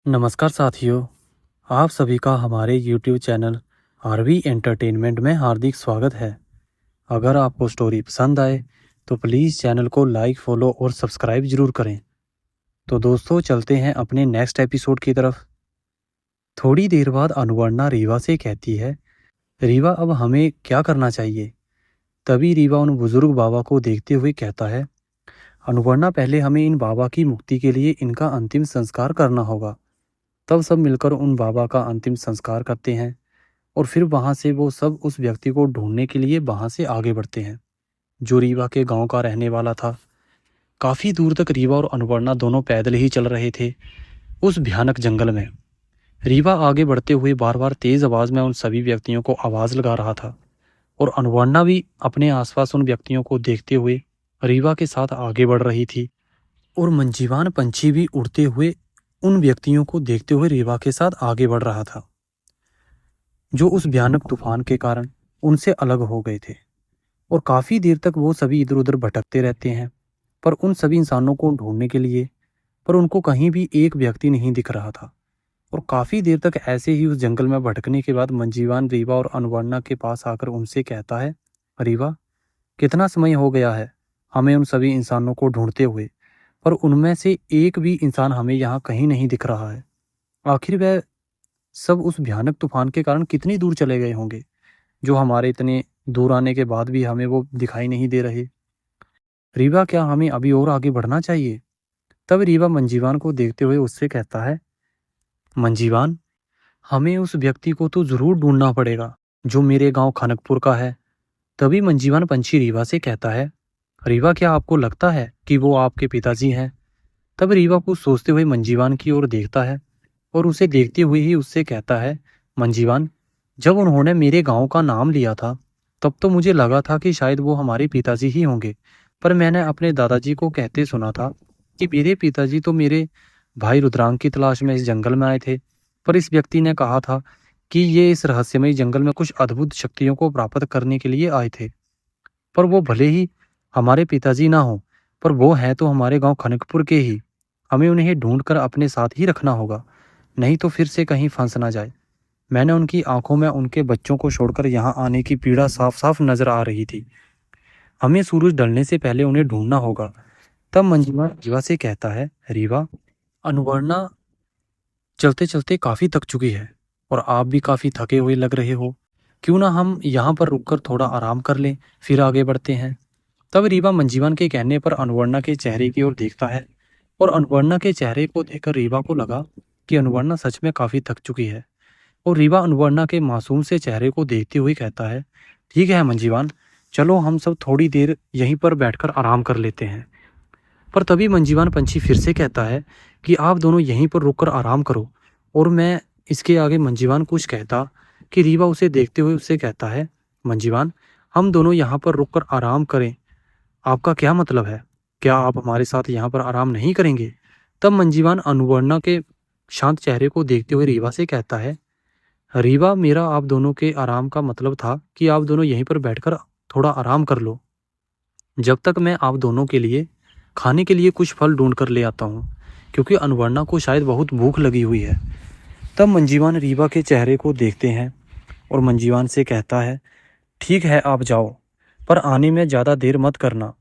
नमस्कार साथियों, आप सभी का हमारे YouTube चैनल आरवी एंटरटेनमेंट में हार्दिक स्वागत है। अगर आपको स्टोरी पसंद आए तो प्लीज़ चैनल को लाइक, फॉलो और सब्सक्राइब ज़रूर करें। तो दोस्तों चलते हैं अपने नेक्स्ट एपिसोड की तरफ। थोड़ी देर बाद अनुवर्णा रीवा से कहती है, रीवा अब हमें क्या करना चाहिए? तभी रीवा उन बुजुर्ग बाबा को देखते हुए कहता है, अनुवर्णा पहले हमें इन बाबा की मुक्ति के लिए इनका अंतिम संस्कार करना होगा। तब सब मिलकर उन बाबा का अंतिम संस्कार करते हैं और फिर वहाँ से वो सब उस व्यक्ति को ढूंढने के लिए वहाँ से आगे बढ़ते हैं जो रीवा के गांव का रहने वाला था। काफ़ी दूर तक रीवा और अनुवर्णा दोनों पैदल ही चल रहे थे उस भयानक जंगल में। रीवा आगे बढ़ते हुए बार बार तेज आवाज़ में उन सभी व्यक्तियों को आवाज़ लगा रहा था और अनुवर्णा भी अपने आसपास उन व्यक्तियों को देखते हुए रीवा के साथ आगे बढ़ रही थी और मंजीवान पंछी भी उड़ते हुए उन व्यक्तियों को देखते हुए रीवा के साथ आगे बढ़ रहा था जो उस भयानक तूफान के कारण उनसे अलग हो गए थे। और काफ़ी देर तक वो सभी इधर उधर भटकते रहते हैं पर उन सभी इंसानों को ढूंढने के लिए, पर उनको कहीं भी एक व्यक्ति नहीं दिख रहा था। और काफ़ी देर तक ऐसे ही उस जंगल में भटकने के बाद मंजीवान रीवा और अनुवर्णा के पास आकर उनसे कहता है, रीवा, कितना समय हो गया है हमें उन सभी इंसानों को ढूंढते हुए, पर उनमें से एक भी इंसान हमें यहाँ कहीं नहीं दिख रहा है। आखिर वह सब उस भयानक तूफान के कारण कितनी दूर चले गए होंगे जो हमारे इतने दूर आने के बाद भी हमें वो दिखाई नहीं दे रहे। रीवा, क्या हमें अभी और आगे बढ़ना चाहिए? तब रीवा मंजीवान को देखते हुए उससे कहता है, मंजीवान, हमें उस व्यक्ति को तो जरूर ढूंढना पड़ेगा जो मेरे गांव खनकपुर का है। तभी मंजीवान पंछी रीवा से कहता है, रीवा, क्या आपको लगता है कि वो आपके पिताजी हैं? तब रीवा कुछ सोचते हुए मंजीवान की ओर देखता है और उसे देखते हुए ही उससे कहता है, मंजीवान, जब उन्होंने मेरे गांव का नाम लिया था तब तो मुझे लगा था कि शायद वो हमारे पिताजी ही होंगे, पर मैंने अपने दादाजी को कहते सुना था कि मेरे पिताजी तो मेरे भाई रुद्रांग की तलाश में इस जंगल में आए थे, पर इस व्यक्ति ने कहा था कि ये इस रहस्यमय जंगल में कुछ अद्भुत शक्तियों को प्राप्त करने के लिए आए थे। पर वो भले ही हमारे पिताजी ना हो, पर वो हैं तो हमारे गांव खनकपुर के ही। हमें उन्हें ढूंढकर अपने साथ ही रखना होगा, नहीं तो फिर से कहीं फंस ना जाए। मैंने उनकी आंखों में उनके बच्चों को छोड़कर यहाँ आने की पीड़ा साफ साफ नजर आ रही थी। हमें सूरज ढलने से पहले उन्हें ढूंढना होगा। तब मंजिमा रीवा से कहता है, रीवा, अनुवर्णा चलते चलते काफी थक चुकी है और आप भी काफी थके हुए लग रहे हो। क्यों ना हम यहाँ पर रुककर थोड़ा आराम कर लें, फिर आगे बढ़ते हैं। तब रीवा मंजीवन के कहने पर अनुवर्णा के चेहरे की ओर देखता है और अनुवर्णा के चेहरे को देखकर रीवा को लगा कि अनुवर्णा सच में काफी थक चुकी है। और रीवा अनुवर्णा के मासूम से चेहरे को देखते हुए कहता है, ठीक है मंजीवान, चलो हम सब थोड़ी देर यहीं पर बैठकर आराम कर लेते हैं। पर तभी मंजीवान पंछी फिर से कहता है कि आप दोनों यहीं पर रुककर आराम करो। और मैं इसके आगे मंजीवान कुछ कहता कि रीवा उसे देखते हुए उससे कहता है, मंजीवान, हम दोनों यहाँ पर रुककर आराम करें, आपका क्या मतलब है? क्या आप हमारे साथ यहाँ पर आराम नहीं करेंगे? तब मंजीवान अनुवर्णा के शांत चेहरे को देखते हुए रीवा से कहता है, रीवा, मेरा आप दोनों के आराम का मतलब था कि आप दोनों यहीं पर बैठकर थोड़ा आराम कर लो जब तक मैं आप दोनों के लिए खाने के लिए कुछ फल ढूंढ कर ले आता हूँ, क्योंकि अनुवर्णा को शायद बहुत भूख लगी हुई है। तब मंजीवान रीवा के चेहरे को देखते हैं और मंजीवान से कहता है, ठीक है आप जाओ, पर आने में ज़्यादा देर मत करना।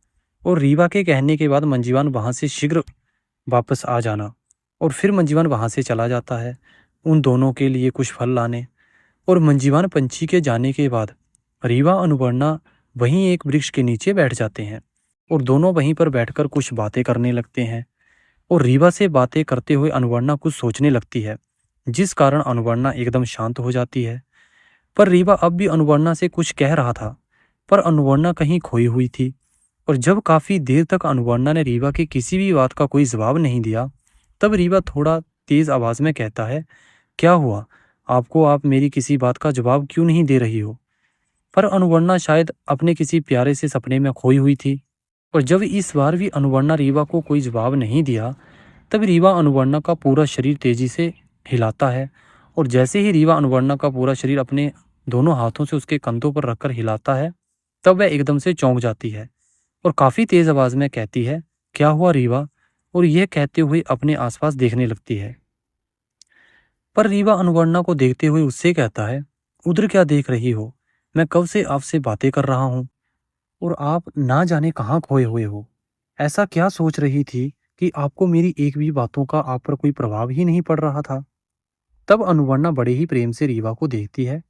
और रीवा के कहने के बाद मंजीवान वहाँ से शीघ्र वापस आ जाना। और फिर मंजीवान वहाँ से चला जाता है उन दोनों के लिए कुछ फल लाने। और मंजीवान पंछी के जाने के बाद रीवा अनुवर्णा वहीं एक वृक्ष के नीचे बैठ जाते हैं और दोनों वहीं पर बैठकर कुछ बातें करने लगते हैं। और रीवा से बातें करते हुए अनुवर्णा कुछ सोचने लगती है, जिस कारण अनुवर्णा एकदम शांत हो जाती है। पर रीवा अब भी अनुवर्णा से कुछ कह रहा था, पर अनुवर्णा कहीं खोई हुई थी। और जब काफी देर तक अनुवर्णा ने रीवा की किसी भी बात का कोई जवाब नहीं दिया, तब रीवा थोड़ा तेज आवाज में कहता है, क्या हुआ आपको? आप मेरी किसी बात का जवाब क्यों नहीं दे रही हो? पर अनुवर्णा शायद अपने किसी प्यारे से सपने में खोई हुई थी। और जब इस बार भी अनुवर्णा रीवा को कोई जवाब नहीं दिया, तब रीवा अनुवर्णा का पूरा शरीर तेजी से हिलाता है। और जैसे ही रीवा अनुवर्णा का पूरा शरीर अपने दोनों हाथों से उसके कंधों पर रखकर हिलाता है, तब वह एकदम से चौंक जाती है और काफ़ी तेज़ आवाज़ में कहती है, क्या हुआ रीवा? और यह कहते हुए अपने आसपास देखने लगती है। पर रीवा अनुवर्णा को देखते हुए उससे कहता है, उधर क्या देख रही हो? मैं कब से आपसे बातें कर रहा हूँ और आप ना जाने कहाँ खोए हुए हो। ऐसा क्या सोच रही थी कि आपको मेरी एक भी बातों का आप पर कोई प्रभाव ही नहीं पड़ रहा था? तब अनुवर्णा बड़े ही प्रेम से रीवा को देखती है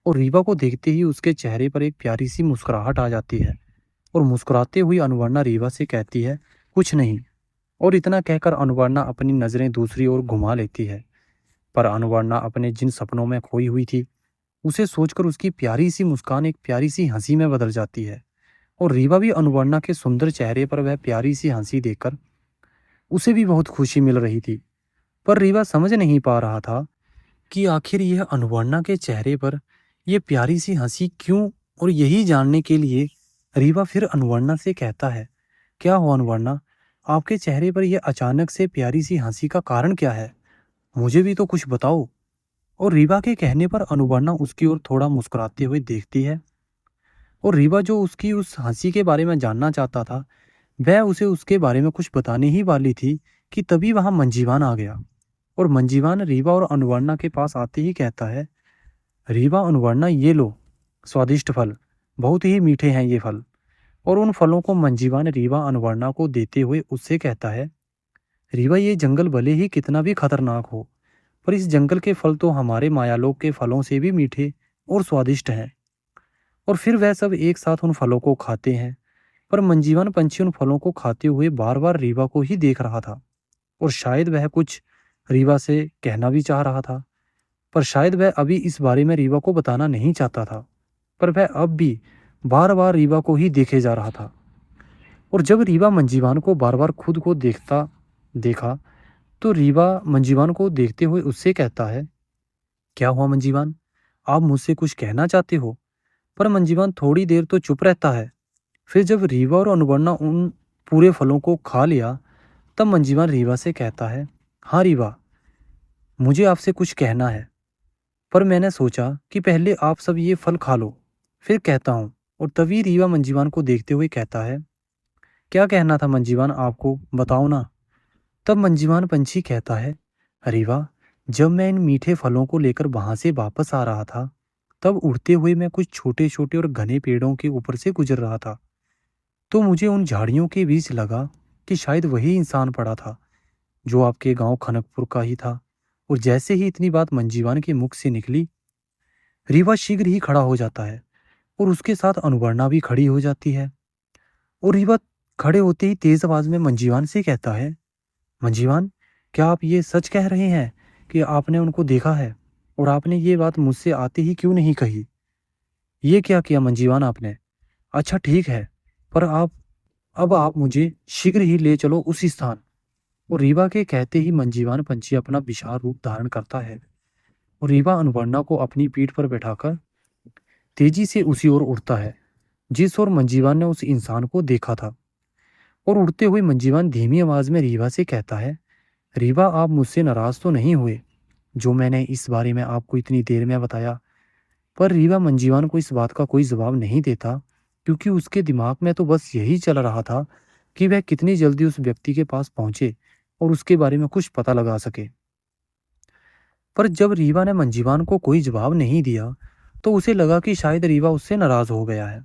और रीवा को देखते ही उसके चेहरे पर एक प्यारी सी मुस्कुराहट आ जाती है और मुस्कुराते हुई अनुवर्णा रीवा से कहती है, कुछ नहीं। और इतना कहकर अनुवर्णा अपनी नज़रें दूसरी ओर घुमा लेती है। पर अनुवर्णा अपने जिन सपनों में खोई हुई थी, उसे सोचकर उसकी प्यारी सी मुस्कान एक प्यारी सी हंसी में बदल जाती है और रीवा भी अनुवर्णा के सुंदर चेहरे पर वह प्यारी सी हंसी देखकर उसे भी बहुत खुशी मिल रही थी। पर रीवा समझ नहीं पा रहा था कि आखिर यह अनुवर्णा के चेहरे पर यह प्यारी सी हंसी क्यों। और यही जानने के लिए रीवा फिर अनुवर्णा से कहता है, क्या हो अनुवर्णा, आपके चेहरे पर यह अचानक से प्यारी सी हंसी का कारण क्या है? मुझे भी तो कुछ बताओ। और रीवा के कहने पर अनुवर्णा उसकी ओर थोड़ा मुस्कुराते हुए देखती है और रीवा जो उसकी उस हंसी के बारे में जानना चाहता था, वह उसे उसके बारे में कुछ बताने ही वाली थी कि तभी वहां मंजीवान आ गया। और मंजीवान रीवा और अनुवर्णा के पास आते ही कहता है, रीवा अनुवर्णा ये लो स्वादिष्ट फल, बहुत ही मीठे हैं ये फल। और उन फलों को मंजीवान रीवा अनुवर्णा को देते हुए उससे कहता है, रीवा ये जंगल भले ही कितना भी खतरनाक हो, पर इस जंगल के फल तो हमारे मायालोक के फलों से भी मीठे और स्वादिष्ट हैं। और फिर वह सब एक साथ उन फलों को खाते हैं। पर मंजीवन पंछी उन फलों को खाते हुए बार बार रीवा को ही देख रहा था और शायद वह कुछ रीवा से कहना भी चाह रहा था, पर शायद वह अभी इस बारे में रीवा को बताना नहीं चाहता था। पर वह अब भी बार बार रीवा को ही देखे जा रहा था। और जब रीवा मंजीवान को बार बार खुद को देखा तो रीवा मंजीवान को देखते हुए उससे कहता है, क्या हुआ मंजीवान, आप मुझसे कुछ कहना चाहते हो? पर मंजीवान थोड़ी देर तो चुप रहता है। फिर जब रीवा और अनुवर्णा उन पूरे फलों को खा लिया, तब मंजीवान रीवा से कहता है, हाँ रीवा, मुझे आपसे कुछ कहना है, पर मैंने सोचा कि पहले आप सब ये फल खा लो, फिर कहता हूँ। और तभी रीवा मंजीवान को देखते हुए कहता है, क्या कहना था मंजीवान, आपको बताओ ना। तब मंजीवान पंछी कहता है, रीवा, जब मैं इन मीठे फलों को लेकर वहां से वापस आ रहा था, तब उड़ते हुए मैं कुछ छोटे छोटे और घने पेड़ों के ऊपर से गुजर रहा था, तो मुझे उन झाड़ियों के बीच लगा कि शायद वही इंसान पड़ा था जो आपके गांव खनकपुर का ही था। और जैसे ही इतनी बात मंजीवान के मुख से निकली, रीवा शीघ्र ही खड़ा हो जाता है और उसके साथ अनुवर्णा भी खड़ी हो जाती है। और रीवा खड़े होते ही तेज आवाज में मंजीवान से कहता है, मंजीवान, क्या आप ये सच कह रहे हैं कि आपने उनको देखा है और आपने ये बात मुझसे आते ही क्यों नहीं कही? ये क्या किया मंजीवान आपने? अच्छा ठीक है, पर अब आप मुझे शीघ्र ही ले चलो उसी स्थान। और रीवा के कहते ही मंजीवान पंछी अपना विशाल रूप धारण करता है और रीवा अनुवर्णा को अपनी पीठ पर बैठाकर तेजी से उसी ओर उड़ता है जिस ओर मंजीवान ने उस इंसान को देखा था। और उड़ते हुए मंजीवान धीमी आवाज में रीवा से कहता है, रीवा, आप मुझसे नाराज तो नहीं हुए जो मैंने इस बारे में आपको इतनी देर में बताया? पर रीवा मंजीवान को इस बात का कोई जवाब नहीं देता, क्योंकि उसके दिमाग में तो बस यही चल रहा था कि वह कितनी जल्दी उस व्यक्ति के पास पहुंचे और उसके बारे में कुछ पता लगा सके। पर जब रीवा ने मंजीवान को कोई जवाब नहीं दिया, तो उसे लगा कि शायद रीवा उससे नाराज हो गया है।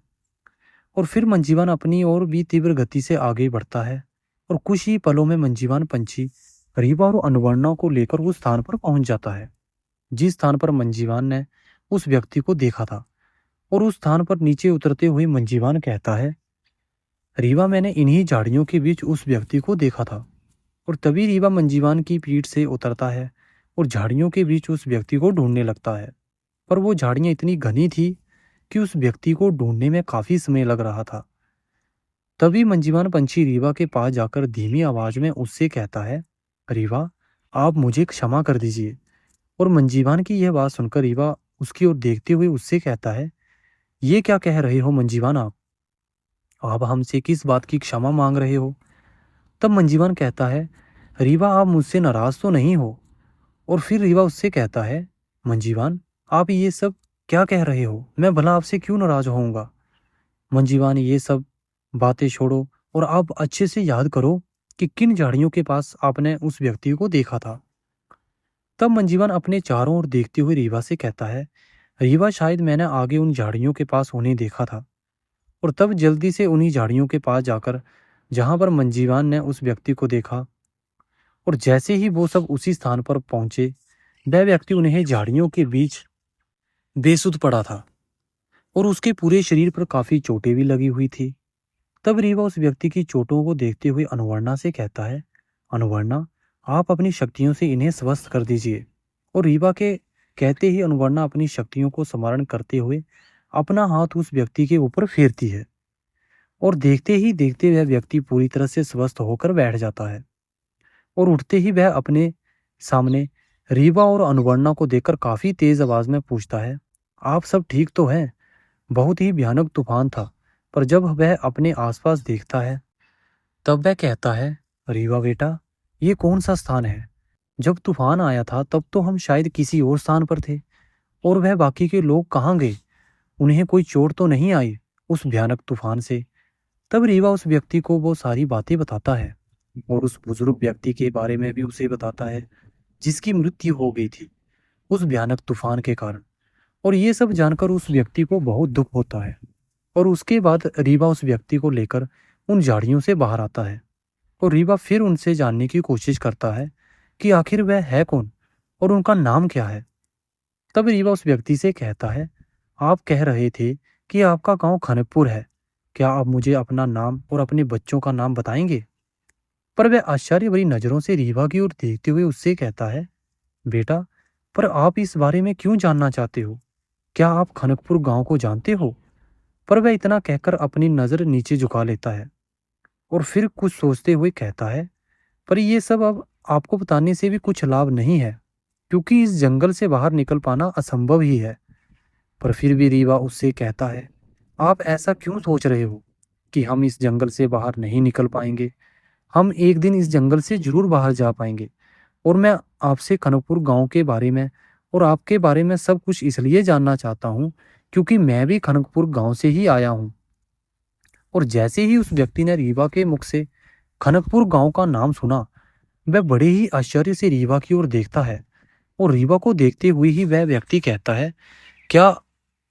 और फिर मंजीवान अपनी ओर भी तीव्र गति से आगे बढ़ता है और कुछ ही पलों में मंजीवान पंछी रीवा और अनुवर्णा को लेकर उस स्थान पर पहुंच जाता है जिस स्थान पर मंजीवान ने उस व्यक्ति को देखा था। और उस स्थान पर नीचे उतरते हुए मंजीवान कहता है, रीवा, मैंने इन्हीं झाड़ियों के बीच उस व्यक्ति को देखा था। और तभी रीवा मंजीवान की पीठ से उतरता है और झाड़ियों के बीच उस व्यक्ति को ढूंढने लगता है। पर वो झाड़ियां इतनी घनी थी कि उस व्यक्ति को ढूंढने में काफी समय लग रहा था। तभी मंजीवान पंछी रीवा के पास जाकर धीमी आवाज में उससे कहता है, रीवा, आप मुझे क्षमा कर दीजिए। और मंजीवान की यह बात सुनकर रीवा उसकी ओर देखते हुए उससे कहता है, ये क्या कह रहे हो मंजीवान, आप हमसे किस बात की क्षमा मांग रहे हो? तब मंजीवान कहता है, रीवा, आप मुझसे नाराज तो नहीं हो? और फिर रीवा उससे कहता है, मंजीवान, आप ये सब क्या कह रहे हो? मैं भला आपसे क्यों नाराज होऊंगा? मंजीवान, ये सब बातें छोड़ो और आप अच्छे से याद करो कि किन झाड़ियों के पास आपने उस व्यक्ति को देखा था। तब मंजीवन अपने चारों ओर देखते हुए रीवा से कहता है, रीवा, शायद मैंने आगे उन झाड़ियों के पास उन्हें देखा था। और तब जल्दी से उन्हीं झाड़ियों के पास जाकर जहां पर मंजीवान ने उस व्यक्ति को देखा, और जैसे ही वो सब उसी स्थान पर पहुंचे, वह व्यक्ति उन्हें झाड़ियों के बीच बेसुध पड़ा था और उसके पूरे शरीर पर काफी चोटें भी लगी हुई थी। तब रीवा उस व्यक्ति की चोटों को देखते हुए अनुवर्णा से कहता है, अनुवर्णा, आप अपनी शक्तियों से इन्हें स्वस्थ कर दीजिए। और रीवा के कहते ही अनुवर्णा अपनी शक्तियों को स्मरण करते हुए अपना हाथ उस व्यक्ति के ऊपर फेरती है, और देखते ही देखते वह व्यक्ति पूरी तरह से स्वस्थ होकर बैठ जाता है। और उठते ही वह अपने सामने रीवा और अनुवर्णा को देखकर काफी तेज आवाज में पूछता है, आप सब ठीक तो हैं? बहुत ही भयानक तूफान था। पर जब वह अपने आसपास देखता है, तब वह कहता है, रीवा बेटा, ये कौन सा स्थान है? जब तूफान आया था तब तो हम शायद किसी और स्थान पर थे। और वह बाकी के लोग कहाँ गए? उन्हें कोई चोट तो नहीं आई उस भयानक तूफान से? तब रीवा उस व्यक्ति को वो सारी बातें बताता है और उस बुजुर्ग व्यक्ति के बारे में भी उसे बताता है जिसकी मृत्यु हो गई थी उस भयानक तूफान के कारण। और ये सब जानकर उस व्यक्ति को बहुत दुख होता है। और उसके बाद रीवा उस व्यक्ति को लेकर उन झाड़ियों से बाहर आता है, और रीवा फिर उनसे जानने की कोशिश करता है कि आखिर वह है कौन और उनका नाम क्या है। तब रीवा उस व्यक्ति से कहता है, आप कह रहे थे कि आपका गांव खनकपुर है, क्या आप मुझे अपना नाम और अपने बच्चों का नाम बताएंगे? पर वह आश्चर्य भरी नजरों से रीवा की ओर देखते हुए उससे कहता है, बेटा, पर आप इस बारे में क्यों जानना चाहते हो? क्या आप खनकपुर गांव को जानते हो? पर वह इतना कहकर अपनी नजर नीचे झुका लेता है और फिर कुछ सोचते हुए कहता है, पर ये सब अब आपको बताने से भी कुछ लाभ नहीं है, क्योंकि इस जंगल से बाहर निकल पाना असंभव ही है। पर फिर भी रीवा उससे कहता है, आप ऐसा क्यों सोच रहे हो कि हम इस जंगल से बाहर नहीं निकल पाएंगे? हम एक दिन इस जंगल से जरूर बाहर जा पाएंगे। और मैं आपसे कनकपुर गांव के बारे में और आपके बारे में सब कुछ इसलिए जानना चाहता हूँ क्योंकि मैं भी खनकपुर गांव से ही आया हूँ। और जैसे ही उस व्यक्ति ने रीवा के मुख से खनकपुर गांव का नाम सुना, वह बड़े ही आश्चर्य से रीवा की ओर देखता है। और रीवा को देखते हुए ही वह व्यक्ति कहता है, क्या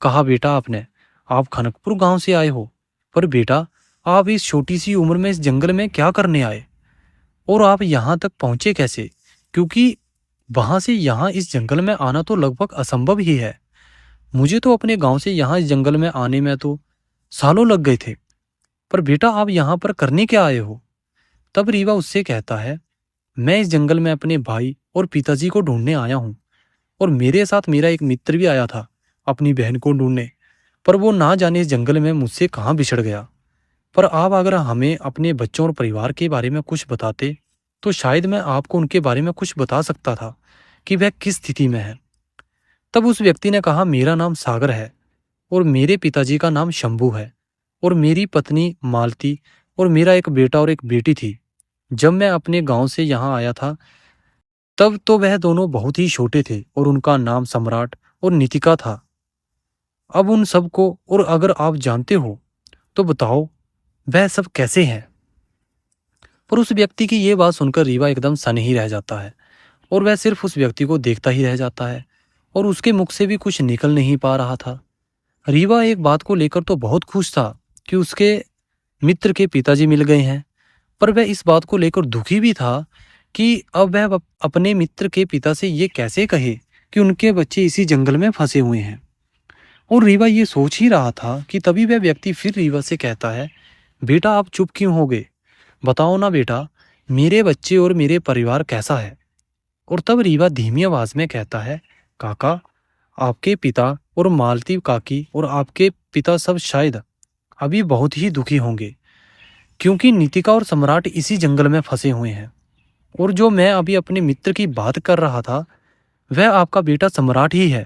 कहा बेटा आपने? आप खनकपुर गांव से आए हो? पर बेटा, आप इस छोटी सी उम्र में इस जंगल में क्या करने आए? और आप यहाँ तक पहुंचे कैसे? क्योंकि वहां से यहाँ इस जंगल में आना तो लगभग असंभव ही है। मुझे तो अपने गांव से यहाँ इस जंगल में आने में तो सालों लग गए थे। पर बेटा, आप यहाँ पर करने क्या आए हो? तब रीवा उससे कहता है, मैं इस जंगल में अपने भाई और पिताजी को ढूंढने आया हूँ, और मेरे साथ मेरा एक मित्र भी आया था अपनी बहन को ढूंढने। पर वो ना जाने इस जंगल में मुझसे कहाँ बिछड़ गया। पर आप अगर हमें अपने बच्चों और परिवार के बारे में कुछ बताते तो शायद मैं आपको उनके बारे में कुछ बता सकता था कि वह किस स्थिति में है। तब उस व्यक्ति ने कहा, मेरा नाम सागर है और मेरे पिताजी का नाम शंभू है, और मेरी पत्नी मालती और मेरा एक बेटा और एक बेटी थी। जब मैं अपने गांव से यहाँ आया था तब तो वह दोनों बहुत ही छोटे थे और उनका नाम सम्राट और नीतिका था। अब उन सब को, और अगर आप जानते हो तो बताओ वह सब कैसे हैं? पर उस व्यक्ति की ये बात सुनकर रीवा एकदम सन ही रह जाता है और वह सिर्फ उस व्यक्ति को देखता ही रह जाता है और उसके मुख से भी कुछ निकल नहीं पा रहा था। रीवा एक बात को लेकर तो बहुत खुश था कि उसके मित्र के पिताजी मिल गए हैं, पर वह इस बात को लेकर दुखी भी था कि अब वह अपने मित्र के पिता से ये कैसे कहे कि उनके बच्चे इसी जंगल में फंसे हुए हैं। और रीवा ये सोच ही रहा था कि तभी वह व्यक्ति फिर रीवा से कहता है, बेटा, आप चुप क्यों हो गए? बताओ ना बेटा, मेरे बच्चे और मेरे परिवार कैसा है? और तब रीवा धीमी आवाज में कहता है, काका, आपके पिता और मालती काकी और आपके पिता सब शायद अभी बहुत ही दुखी होंगे, क्योंकि नीतिका और सम्राट इसी जंगल में फंसे हुए हैं। और जो मैं अभी अपने मित्र की बात कर रहा था वह आपका बेटा सम्राट ही है,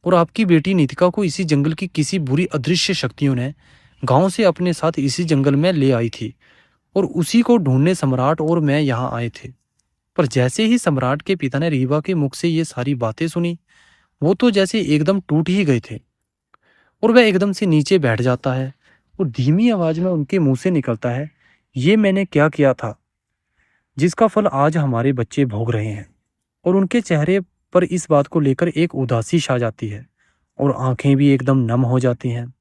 और आपकी बेटी नीतिका को इसी जंगल की किसी बुरी अदृश्य शक्तियों ने गांव से अपने साथ इसी जंगल में ले आई थी, और उसी को ढूंढने सम्राट और मैं यहाँ आए थे। पर जैसे ही सम्राट के पिता ने रीवा के मुख से ये सारी बातें सुनी, वो तो जैसे एकदम टूट ही गए थे और वह एकदम से नीचे बैठ जाता है और धीमी आवाज में उनके मुंह से निकलता है, ये मैंने क्या किया था जिसका फल आज हमारे बच्चे भोग रहे हैं? और उनके चेहरे पर इस बात को लेकर एक उदासी छा जाती है और आंखें भी एकदम नम हो जाती हैं।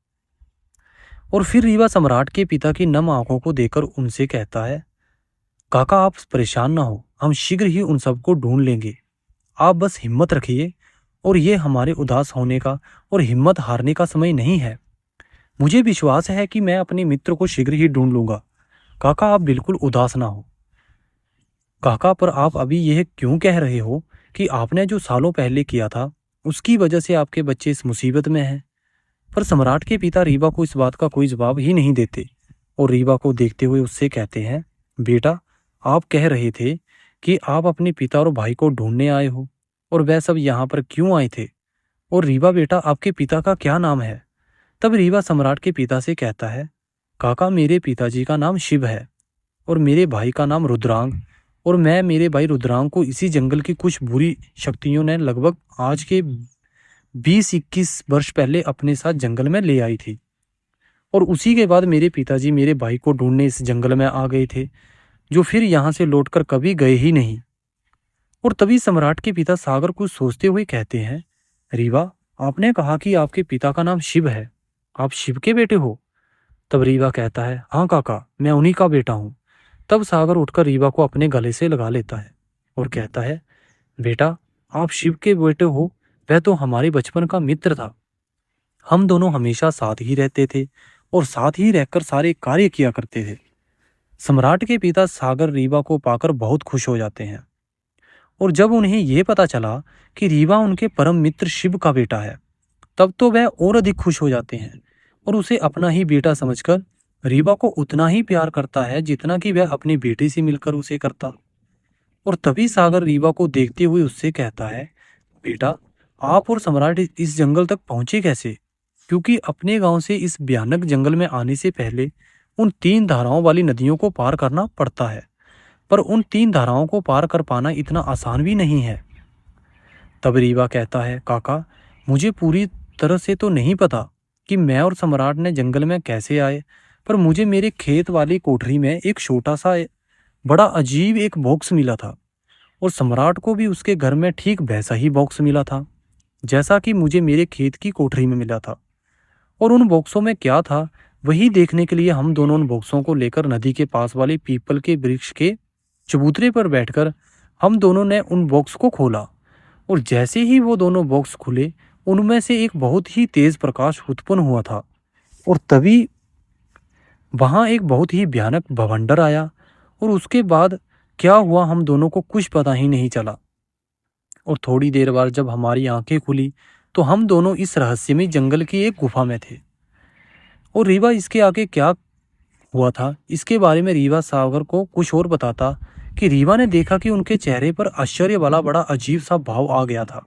और फिर रीवा सम्राट के पिता की नम आंखों को देखकर उनसे कहता है, काका आप परेशान ना हो, हम शीघ्र ही उन सबको ढूंढ लेंगे। आप बस हिम्मत रखिए और ये हमारे उदास होने का और हिम्मत हारने का समय नहीं है। मुझे विश्वास है कि मैं अपने मित्र को शीघ्र ही ढूंढ लूंगा। काका आप बिल्कुल उदास ना हो। काका पर आप अभी यह क्यों कह रहे हो कि आपने जो सालों पहले किया था उसकी वजह से आपके बच्चे इस मुसीबत में हैं? पर सम्राट के पिता रीवा को इस बात का कोई जवाब ही नहीं देते और रीवा को देखते हुए उससे कहते हैं, बेटा आप कह रहे थे कि आप अपने पिता और भाई को ढूंढने आए हो, और वह सब यहाँ पर क्यों आए थे? और रीवा बेटा आपके पिता का क्या नाम है? तब रीवा सम्राट के पिता से कहता है, काका मेरे पिताजी का नाम शिव है और मेरे भाई का नाम रुद्रांग, और मैं मेरे भाई रुद्रांग को इसी जंगल की कुछ बुरी शक्तियों ने लगभग आज के 20-21 वर्ष पहले अपने साथ जंगल में ले आई थी। और उसी के बाद मेरे पिताजी मेरे भाई को ढूंढने इस जंगल में आ गए थे, जो फिर यहाँ से लौटकर कभी गए ही नहीं। और तभी सम्राट के पिता सागर कुछ सोचते हुए कहते हैं, रीवा आपने कहा कि आपके पिता का नाम शिव है, आप शिव के बेटे हो? तब रीवा कहता है, हाँ काका मैं उन्हीं का बेटा हूँ। तब सागर उठकर रीवा को अपने गले से लगा लेता है और कहता है, बेटा आप शिव के बेटे हो, वह तो हमारे बचपन का मित्र था। हम दोनों हमेशा साथ ही रहते थे और साथ ही रहकर सारे कार्य किया करते थे। सम्राट के पिता सागर रीवा को पाकर बहुत खुश हो जाते हैं और जब उन्हें यह पता चला कि रीवा उनके परम मित्र शिव का बेटा है, तब तो वह और अधिक खुश हो जाते हैं और उसे अपना ही बेटा समझकर रीवा को उतना ही प्यार करता है जितना कि वह अपनी बेटी से मिलकर उसे करता। और तभी सागर रीवा को देखते हुए उससे कहता है, बेटा आप और सम्राट इस जंगल तक पहुंचे कैसे? क्योंकि अपने गांव से इस भयानक जंगल में आने से पहले उन 3 धाराओं वाली नदियों को पार करना पड़ता है, पर उन 3 धाराओं को पार कर पाना इतना आसान भी नहीं है। तब रीवा कहता है, काका मुझे पूरी तरह से तो नहीं पता कि मैं और सम्राट ने जंगल में कैसे आए, पर मुझे मेरे खेत वाली कोठरी में एक छोटा सा बड़ा अजीब एक बॉक्स मिला था और सम्राट को भी उसके घर में ठीक वैसा ही बॉक्स मिला था जैसा कि मुझे मेरे खेत की कोठरी में मिला था। और उन बॉक्सों में क्या था वही देखने के लिए हम दोनों उन बॉक्सों को लेकर नदी के पास वाले पीपल के वृक्ष के चबूतरे पर बैठकर हम दोनों ने उन बॉक्स को खोला। और जैसे ही वो दोनों बॉक्स खुले उनमें से एक बहुत ही तेज प्रकाश उत्पन्न हुआ था और तभी वहां एक बहुत ही भयानक बवंडर आया और उसके बाद क्या हुआ हम दोनों को कुछ पता ही नहीं चला। और थोड़ी देर बाद जब हमारी आंखें खुली तो हम दोनों इस रहस्यमय जंगल की एक गुफा में थे। और रीवा इसके आगे क्या हुआ था इसके बारे में रीवा सागर को कुछ और बताता कि रीवा ने देखा कि उनके चेहरे पर आश्चर्य वाला बड़ा अजीब सा भाव आ गया था।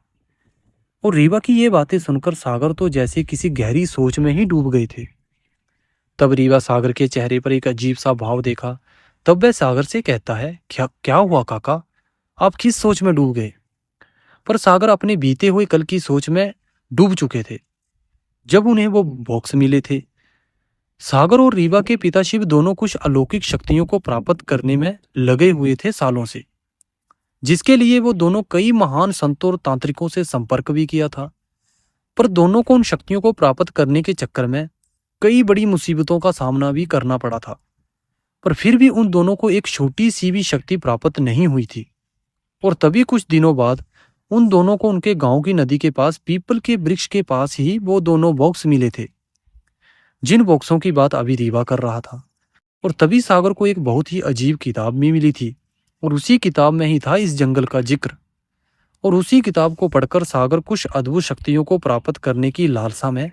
और रीवा की ये बातें सुनकर सागर तो जैसे किसी गहरी सोच में ही डूब गए थे। तब रीवा सागर के चेहरे पर एक अजीब सा भाव देखा। तब वह सागर से कहता है, क्या क्या हुआ काका, आप किस सोच में डूब गए? पर सागर अपने बीते हुए कल की सोच में डूब चुके थे जब उन्हें वो बॉक्स मिले थे। सागर और रीवा के पिता शिव दोनों कुछ अलौकिक शक्तियों को प्राप्त करने में लगे हुए थे सालों से, जिसके लिए वो दोनों कई महान संतों और तांत्रिकों से संपर्क भी किया था। पर दोनों को उन शक्तियों को प्राप्त करने के चक्कर में कई बड़ी मुसीबतों का सामना भी करना पड़ा था। पर फिर भी उन दोनों को एक छोटी सी भी शक्ति प्राप्त नहीं हुई थी। और तभी कुछ दिनों बाद उन दोनों को उनके गांव की नदी के पास पीपल के वृक्ष के पास ही वो दोनों बॉक्स मिले थे जिन बॉक्सों की बात अभी रीवा कर रहा था। और तभी सागर को एक बहुत ही अजीब किताब भी मिली थी और उसी किताब में ही था इस जंगल का जिक्र। और उसी किताब को पढ़कर सागर कुछ अद्भुत शक्तियों को प्राप्त करने की लालसा में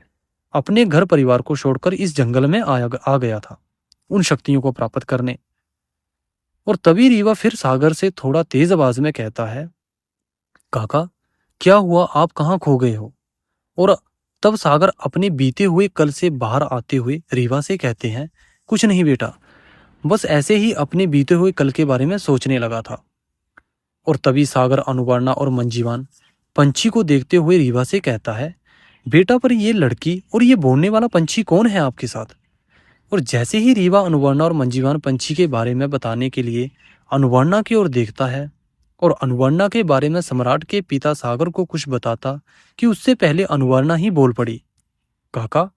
अपने घर परिवार को छोड़कर इस जंगल में आ गया था उन शक्तियों को प्राप्त करने। और तभी रीवा फिर सागर से थोड़ा तेज आवाज में कहता है, काका क्या हुआ, आप कहाँ खो गए हो? और तब सागर अपने बीते हुए कल से बाहर आते हुए रीवा से कहते हैं, कुछ नहीं बेटा, बस ऐसे ही अपने बीते हुए कल के बारे में सोचने लगा था। और तभी सागर अनुवर्णा और मंजीवान पंछी को देखते हुए रीवा से कहता है, बेटा पर ये लड़की और ये बोलने वाला पंछी कौन है आपके साथ? और जैसे ही रीवा अनुवर्णा और मंजीवान पंछी के बारे में बताने के लिए अनुवर्णा की ओर देखता है और अनुवर्णा के बारे में सम्राट के पिता सागर को कुछ बताता कि उससे पहले अनुवर्णा ही बोल पड़ी। काका,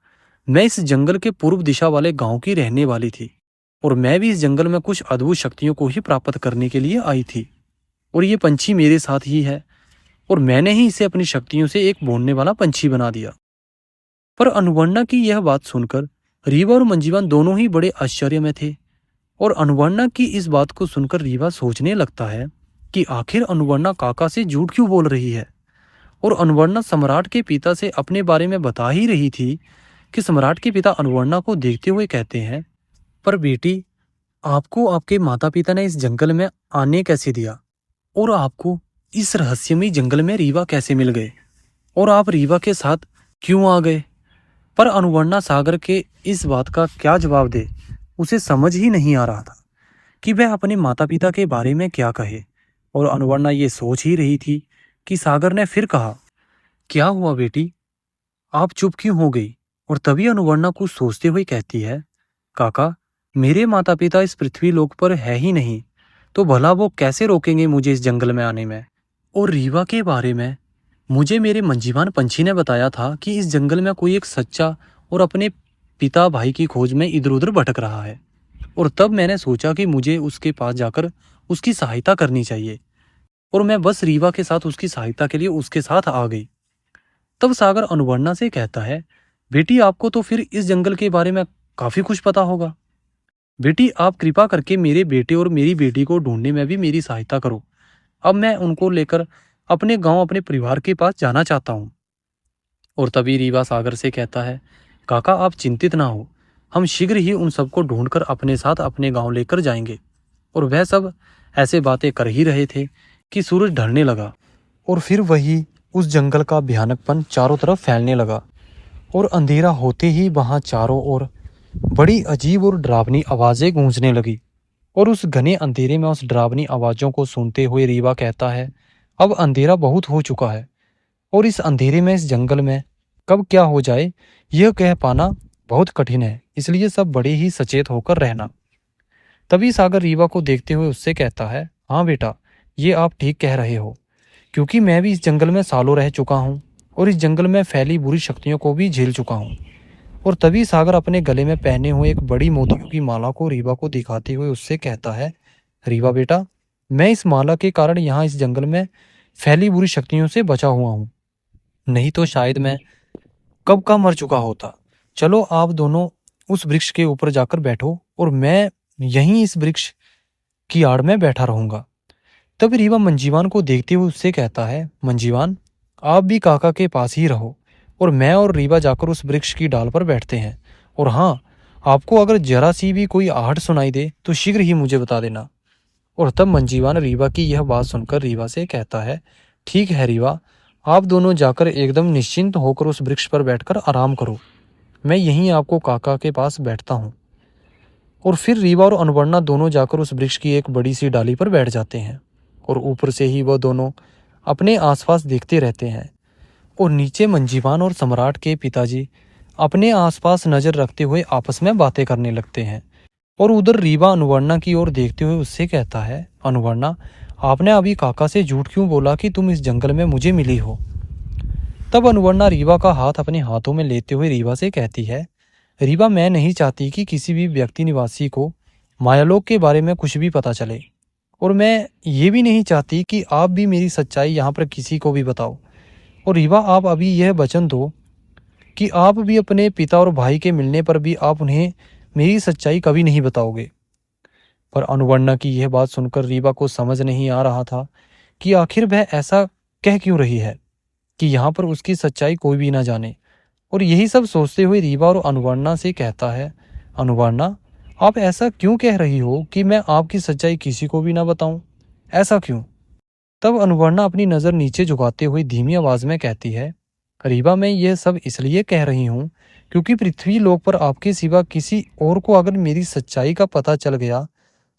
मैं इस जंगल के पूर्व दिशा वाले गांव की रहने वाली थी और मैं भी इस जंगल में कुछ अद्भुत शक्तियों को ही प्राप्त करने के लिए आई थी और ये पंछी मेरे साथ ही है और मैंने ही इसे अपनी शक्तियों से एक बोलने वाला पंछी बना दिया। पर अनुवर्णा की यह बात सुनकर रीवा और मंजीवान दोनों ही बड़े आश्चर्य में थे और अनुवर्णा की इस बात को सुनकर रीवा सोचने लगता है कि आखिर अनुवर्णा काका से झूठ क्यों बोल रही है। और अनुवर्णा सम्राट के पिता से अपने बारे में बता ही रही थी कि सम्राट के पिता अनुवर्णा को देखते हुए कहते हैं, पर बेटी, आपको आपके माता पिता ने इस जंगल में आने कैसे दिया और आपको इस रहस्यमयी जंगल में रीवा कैसे मिल गए और आप रीवा के साथ क्यों आ गए। पर अनुवर्णा सागर के इस बात का क्या जवाब दे, उसे समझ ही नहीं आ रहा था कि वह अपने माता पिता के बारे में क्या कहे। और अनुवर्णा ये सोच ही रही थी कि सागर ने फिर कहा, क्या हुआ बेटी, आप चुप क्यों हो गई। और तभी अनुवर्णा कुछ सोचते हुए कहती है, काका, मेरे माता पिता इस पृथ्वी लोक पर है ही नहीं, तो भला वो कैसे रोकेंगे मुझे इस जंगल में आने में। और रीवा के बारे में मुझे मेरे मंजीवान पंछी ने बताया था कि इस जंगल में कोई एक सच्चा और अपने पिता भाई की खोज में इधर उधर भटक रहा है और तब मैंने सोचा कि मुझे उसके पास जाकर उसकी सहायता करनी चाहिए और मैं बस रीवा के साथ उसकी सहायता के लिए उसके साथ आ गई। तब सागर अनुवर्णा से कहता है, बेटी, आपको तो फिर इस जंगल के बारे में काफी कुछ पता होगा। बेटी, आप कृपा करके मेरे बेटे और मेरी बेटी को ढूंढने में भी मेरी सहायता करो। अब मैं उनको लेकर अपने गांव अपने परिवार के पास जाना चाहता हूँ। और तभी रीवा सागर से कहता है, काका, आप चिंतित ना हो, हम शीघ्र ही उन सबको ढूंढकर अपने साथ अपने गांव लेकर जाएंगे। और वह सब ऐसे बातें कर ही रहे थे कि सूरज ढलने लगा और फिर वही उस जंगल का भयानकपन चारों तरफ फैलने लगा और अंधेरा होते ही वहां चारों ओर बड़ी अजीब और डरावनी आवाजें गूंजने लगी। और उस घने अंधेरे में उस डरावनी आवाजों को सुनते हुए रीवा कहता है, अब अंधेरा बहुत हो चुका है और इस अंधेरे में इस जंगल में कब क्या हो जाए यह कह पाना बहुत कठिन है, इसलिए सब बड़े ही सचेत होकर रहना। तभी सागर रीवा को देखते हुए उससे कहता है, हाँ बेटा, ये आप ठीक कह रहे हो, क्योंकि मैं भी इस जंगल में सालों रह चुका हूँ और इस जंगल में फैली बुरी शक्तियों को भी झेल चुका हूँ। और तभी सागर अपने गले में पहने हुए एक बड़ी मोतियों की माला को रीवा को दिखाते हुए उससे कहता है, रीवा बेटा, मैं इस माला के कारण यहाँ इस जंगल में फैली बुरी शक्तियों से बचा हुआ हूँ, नहीं तो शायद मैं कब का मर चुका होता। चलो आप दोनों उस वृक्ष के ऊपर जाकर बैठो और मैं यहीं इस वृक्ष की आड़ में बैठा रहूंगा। तब रीवा मंजीवान को देखते हुए उससे कहता है, मंजीवान, आप भी काका के पास ही रहो और मैं और रीवा जाकर उस वृक्ष की डाल पर बैठते हैं। और हाँ, आपको अगर जरा सी भी कोई आहट सुनाई दे तो शीघ्र ही मुझे बता देना। और तब मंजीवान रीवा की यह बात सुनकर रीवा से कहता है, ठीक है रीवा, आप दोनों जाकर एकदम निश्चिंत होकर उस वृक्ष पर बैठकर आराम करो, मैं यहीं आपको काका के पास बैठता हूँ। और फिर रीवा और अनुवर्णा दोनों जाकर उस वृक्ष की एक बड़ी सी डाली पर बैठ जाते हैं और ऊपर से ही वह दोनों अपने आसपास देखते रहते हैं। और नीचे मंजीवान और सम्राट के पिताजी अपने आसपास नजर रखते हुए आपस में बातें करने लगते हैं। और उधर रीवा अनुवर्णा की ओर देखते हुए उससे कहता है, अनुवर्णा, आपने अभी काका से झूठ क्यों बोला कि तुम इस जंगल में मुझे मिली हो। तब अनुवर्णा रीवा का हाथ अपने हाथों में लेते हुए रीवा से कहती है, रीवा, मैं नहीं चाहती कि किसी भी व्यक्ति निवासी को मायालोक के बारे में कुछ भी पता चले और मैं ये भी नहीं चाहती कि आप भी मेरी सच्चाई यहाँ पर किसी को भी बताओ। और रीवा, आप अभी यह वचन दो कि आप भी अपने पिता और भाई के मिलने पर भी आप उन्हें मेरी सच्चाई कभी नहीं बताओगे। पर अनुवर्णा की यह बात सुनकर रीवा को समझ नहीं आ रहा था कि आखिर वह ऐसा कह क्यों रही है कि यहाँ पर उसकी सच्चाई कोई भी ना जाने। और यही सब सोचते हुए रीवा और अनुवर्णा से कहता है, अनुवर्णा, आप ऐसा क्यों कह रही हो कि मैं आपकी सच्चाई किसी को भी ना बताऊं, ऐसा क्यों। तब अनुवर्णा अपनी नज़र नीचे झुकाते हुए धीमी आवाज में कहती है, रीवा, मैं यह सब इसलिए कह रही हूँ क्योंकि पृथ्वी लोक पर आपके सिवा किसी और को अगर मेरी सच्चाई का पता चल गया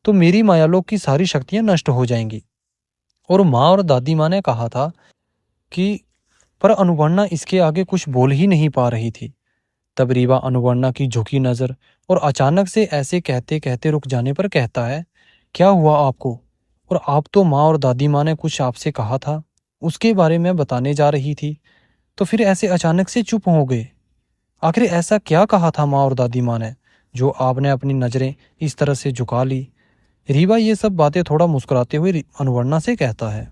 तो मेरी मायालोक की सारी शक्तियां नष्ट हो जाएंगी। और माँ और दादी माँ ने कहा था कि, पर अनुवर्णा इसके आगे कुछ बोल ही नहीं पा रही थी। तब रीवा अनुवर्णा की झुकी नजर और अचानक से ऐसे कहते कहते रुक जाने पर कहता है, क्या हुआ आपको और आप तो माँ और दादी माँ ने कुछ आपसे कहा था, उसके बारे में बताने जा रही थी, तो फिर ऐसे अचानक से चुप हो गए। आखिर ऐसा क्या कहा था माँ और दादी माँ ने, जो आपने अपनी नज़रें इस तरह से झुका ली? रीवा ये सब बातें थोड़ा मुस्कुराते हुए अनुवर्णा से कहता है,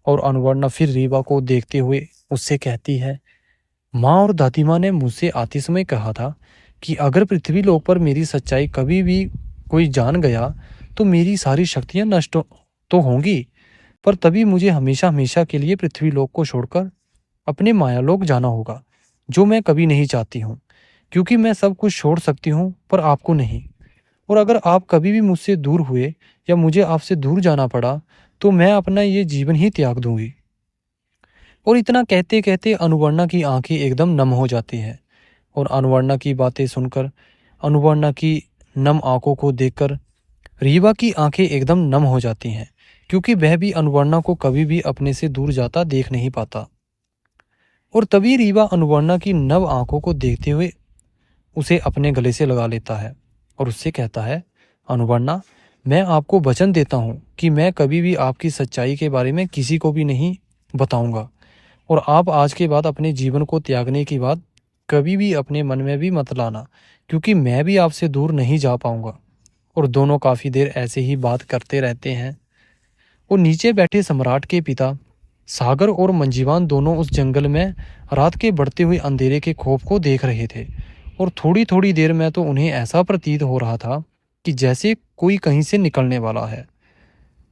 और अनुवर्णा फिर रीवा को देखते हुए उससे कहती है, माँ और दादी माँ ने मुझसे आते समय कहा था कि अगर पृथ्वी लोक पर मेरी सच्चाई कभी भी कोई जान गया तो मेरी सारी शक्तियाँ नष्ट तो होंगी, पर तभी मुझे हमेशा हमेशा के लिए पृथ्वी लोक को छोड़कर अपने मायालोक जाना होगा, जो मैं कभी नहीं चाहती हूँ, क्योंकि मैं सब कुछ छोड़ सकती हूँ पर आपको नहीं। और अगर आप कभी भी मुझसे दूर हुए या मुझे आपसे दूर जाना पड़ा तो मैं अपना ये जीवन ही त्याग दूंगी। और इतना कहते कहते अनुवर्णा की आंखें एकदम नम हो जाती हैं, और अनुवर्णा की बातें सुनकर, अनुवर्णा की नम आंखों को देखकर रीवा की आंखें एकदम नम हो जाती हैं, क्योंकि वह भी अनुवर्णा को कभी भी अपने से दूर जाता देख नहीं पाता। और तभी रीवा अनुवर्णा की नव आंखों को देखते हुए उसे अपने गले से लगा लेता है और उससे कहता है, अनुवर्णा, मैं आपको वचन देता हूँ कि मैं कभी भी आपकी सच्चाई के बारे में किसी को भी नहीं बताऊंगा, और आप आज के बाद अपने जीवन को त्यागने की बात कभी भी अपने मन में भी मत लाना, क्योंकि मैं भी आपसे दूर नहीं जा पाऊंगा। और दोनों काफ़ी देर ऐसे ही बात करते रहते हैं। और नीचे बैठे सम्राट के पिता सागर और मंजीवान दोनों उस जंगल में रात के बढ़ते हुए अंधेरे के खौफ को देख रहे थे, और थोड़ी थोड़ी देर में तो उन्हें ऐसा प्रतीत हो रहा था कि जैसे कोई कहीं से निकलने वाला है।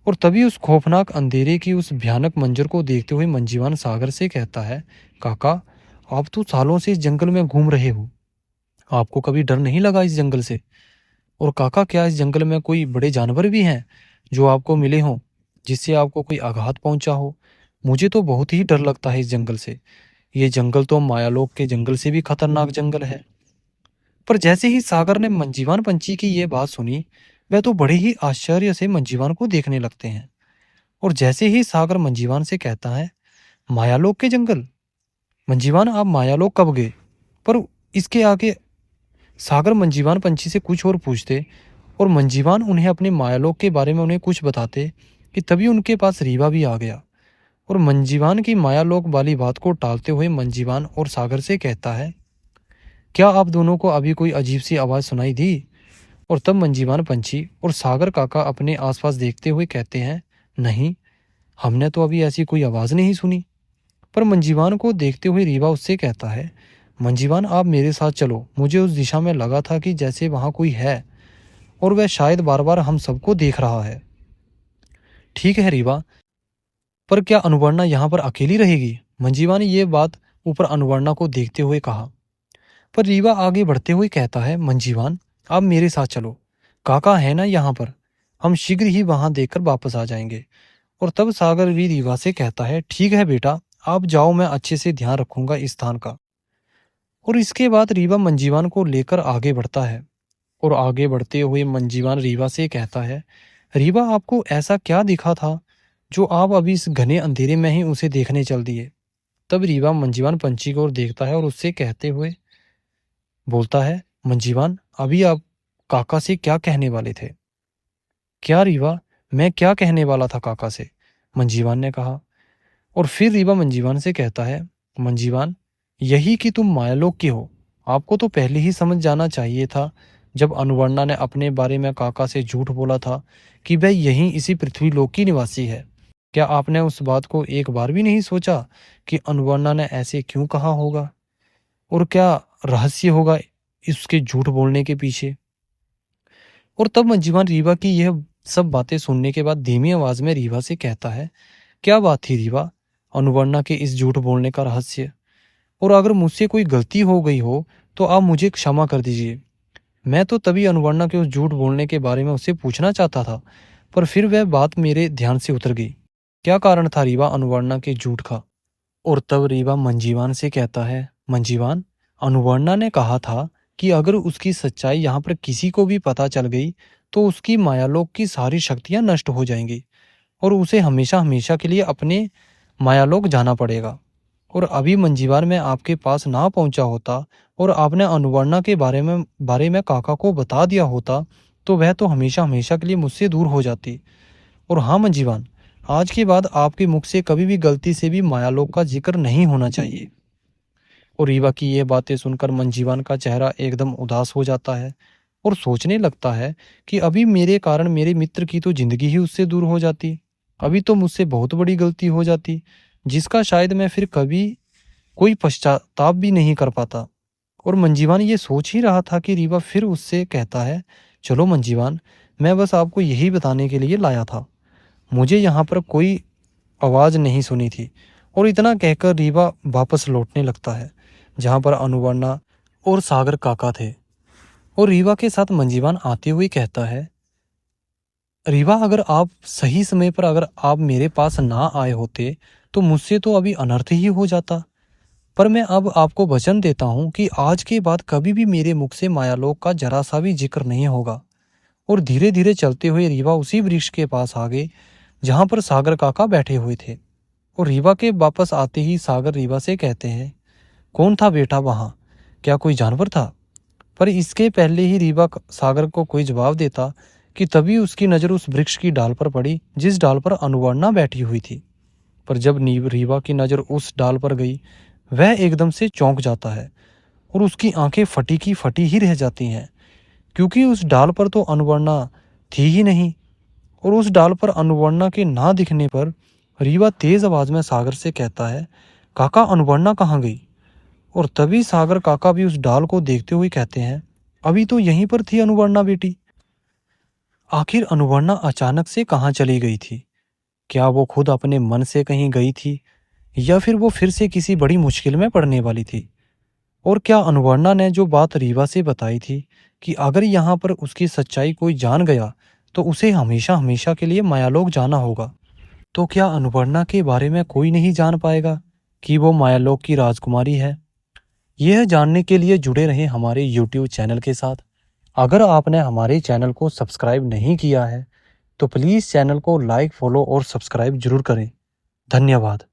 और तभी उस खौफनाक अंधेरे की उस भयानक मंजर को देखते हुए मंजीवान सागर से कहता है, काका, आप तो सालों से इस जंगल में घूम रहे हो, आपको कभी डर नहीं लगा इस जंगल से? और काका, क्या इस जंगल में कोई बड़े जानवर भी हैं जो आपको मिले हों, जिससे आपको कोई आघात पहुंचा हो? मुझे तो बहुत ही डर लगता है इस जंगल से। ये जंगल तो मायालोक के जंगल से भी खतरनाक जंगल है। पर जैसे ही सागर ने मंजीवान पंछी की ये बात सुनी, वह तो बड़े ही आश्चर्य से मंजीवान को देखने लगते हैं। और जैसे ही सागर मंजीवान से कहता है, मायालोक के जंगल? मंजीवान, आप मायालोक कब गए? पर इसके आगे सागर मंजीवान पंछी से कुछ और पूछते, और मंजीवान उन्हें अपने मायालोक के बारे में उन्हें कुछ बताते, कि तभी उनके पास रीवा भी आ गया। और मंजीवान की मायालोक वाली बात को टालते हुए मंजीवान और सागर से कहता है, क्या आप दोनों को अभी कोई अजीब सी आवाज़ सुनाई दी? और तब मंजीवान पंछी और सागर काका अपने आसपास देखते हुए कहते हैं, नहीं, हमने तो अभी ऐसी कोई आवाज़ नहीं सुनी। पर मंजीवान को देखते हुए रीवा उससे कहता है, मंजीवान, आप मेरे साथ चलो, मुझे उस दिशा में लगा था कि जैसे वहाँ कोई है, और वह शायद बार बार हम सबको देख रहा है। ठीक है रीवा, पर क्या अनुवर्णा यहाँ पर अकेली रहेगी? मंजीवा ने यह बात ऊपर अनुवर्णा को देखते हुए कहा। पर रीवा आगे बढ़ते हुए कहता है, मंजीवान, आप मेरे साथ चलो, काका है ना यहाँ पर, हम शीघ्र ही वहां देखकर वापस आ जाएंगे। और तब सागर भी रीवा से कहता है, ठीक है बेटा, आप जाओ, मैं अच्छे से ध्यान रखूंगा इस स्थान का। और इसके बाद रीवा मंजीवान को लेकर आगे बढ़ता है, और आगे बढ़ते हुए मंजीवान रीवा से कहता है, रीवा, आपको ऐसा क्या दिखा था जो आप अभी इस घने अंधेरे में ही उसे देखने चल दिए? तब रीवा मंजीवान पंछी को ओर देखता है और उससे कहते हुए बोलता है, मंजीवान, अभी आप काका से क्या कहने वाले थे? क्या रीवा, मैं क्या कहने वाला था काका से? मंजीवान ने कहा। और फिर रीवा मंजीवान से कहता है, मंजीवान, यही कि तुम मायालोक की हो, आपको तो पहले ही समझ जाना चाहिए था, जब अनुवर्णा ने अपने बारे में काका से झूठ बोला था कि वह यहीं इसी पृथ्वी लोक की निवासी है। क्या आपने उस बात को एक बार भी नहीं सोचा कि अनुवर्णा ने ऐसे क्यों कहा होगा, और क्या रहस्य होगा इसके झूठ बोलने के पीछे? और तब मंजीवान रीवा की यह सब बातें सुनने के बाद धीमी आवाज में रीवा से कहता है, क्या बात थी रीवा, अनुवर्णा के इस झूठ बोलने का रहस्य? और अगर मुझसे कोई गलती हो गई हो तो आप मुझे क्षमा कर दीजिए। मैं तो तभी अनुवर्णा के उस झूठ बोलने के बारे में उससे पूछना चाहता था, पर फिर वह बात मेरे ध्यान से उतर गई। क्या कारण था रीवा अनुवर्णा के झूठ का? और तब रीवा मंजीवान से कहता है, मंजीवान, अनुवर्णा ने कहा था कि अगर उसकी सच्चाई यहाँ पर किसी को भी पता चल गई तो उसकी मायालोक की सारी शक्तियाँ नष्ट हो जाएंगी, और उसे हमेशा हमेशा के लिए अपने मायालोक जाना पड़ेगा। और अभी मंजीवार मैं आपके पास ना पहुंचा होता और आपने अनुवर्णा के बारे में काका को बता दिया होता, तो वह तो हमेशा हमेशा के लिए मुझसे दूर हो जाती, और हाँ मंजीवान, आज के बाद आपके मुख से कभी भी गलती से भी मायालोक का जिक्र नहीं होना चाहिए। और रीवा की ये बातें सुनकर मंजीवान का चेहरा एकदम उदास हो जाता है और सोचने लगता है कि अभी मेरे कारण मेरे मित्र की तो जिंदगी ही उससे दूर हो जाती, अभी तो मुझसे बहुत बड़ी गलती हो जाती, जिसका शायद मैं फिर कभी कोई पश्चाताप भी नहीं कर पाता। और मंजीवान ये सोच ही रहा था कि रीवा फिर उससे कहता है, चलो मंजीवान, मैं बस आपको यही बताने के लिए लाया था, मुझे यहाँ पर कोई आवाज़ नहीं सुनी थी। और इतना कहकर रीवा वापस लौटने लगता है जहाँ पर अनुवर्णा और सागर काका थे। और रीवा के साथ मंजीवान आते हुए कहता है, रीवा, अगर आप सही समय पर अगर आप मेरे पास ना आए होते तो मुझसे तो अभी अनर्थ ही हो जाता। पर मैं अब आपको वचन देता हूँ कि आज के बाद कभी भी मेरे मुख से मायालोक का जरा सा भी जिक्र नहीं होगा। और धीरे धीरे चलते हुए रीवा उसी वृक्ष के पास आ गए जहाँ पर सागर काका बैठे हुए थे। और रीवा के वापस आते ही सागर रीवा से कहते हैं, कौन था बेटा वहाँ, क्या कोई जानवर था? पर इसके पहले ही रीवा सागर को कोई जवाब देता कि तभी उसकी नज़र उस वृक्ष की डाल पर पड़ी जिस डाल पर अनुवर्णा बैठी हुई थी। पर जब रीवा की नज़र उस डाल पर गई, वह एकदम से चौंक जाता है और उसकी आंखें फटी की फटी ही रह जाती हैं, क्योंकि उस डाल पर तो अनुवर्णा थी ही नहीं। और उस डाल पर अनुवर्णा के ना दिखने पर रीवा तेज आवाज में सागर से कहता है, काका, अनुवर्णा कहाँ गई? और तभी सागर काका भी उस डाल को देखते हुए कहते हैं, अभी तो यहीं पर थी अनुवर्णा बेटी। आखिर अनुवर्णा अचानक से कहाँ चली गई थी? क्या वो खुद अपने मन से कहीं गई थी, या फिर वो फिर से किसी बड़ी मुश्किल में पड़ने वाली थी? और क्या अनुवर्णा ने जो बात रीवा से बताई थी कि अगर यहाँ पर उसकी सच्चाई कोई जान गया तो उसे हमेशा हमेशा के लिए मायालोक जाना होगा, तो क्या अनुवर्णा के बारे में कोई नहीं जान पाएगा कि वो मायालोक की राजकुमारी है? यह जानने के लिए जुड़े रहें हमारे YouTube चैनल के साथ। अगर आपने हमारे चैनल को सब्सक्राइब नहीं किया है तो प्लीज़ चैनल को लाइक, फॉलो और सब्सक्राइब जरूर करें। धन्यवाद।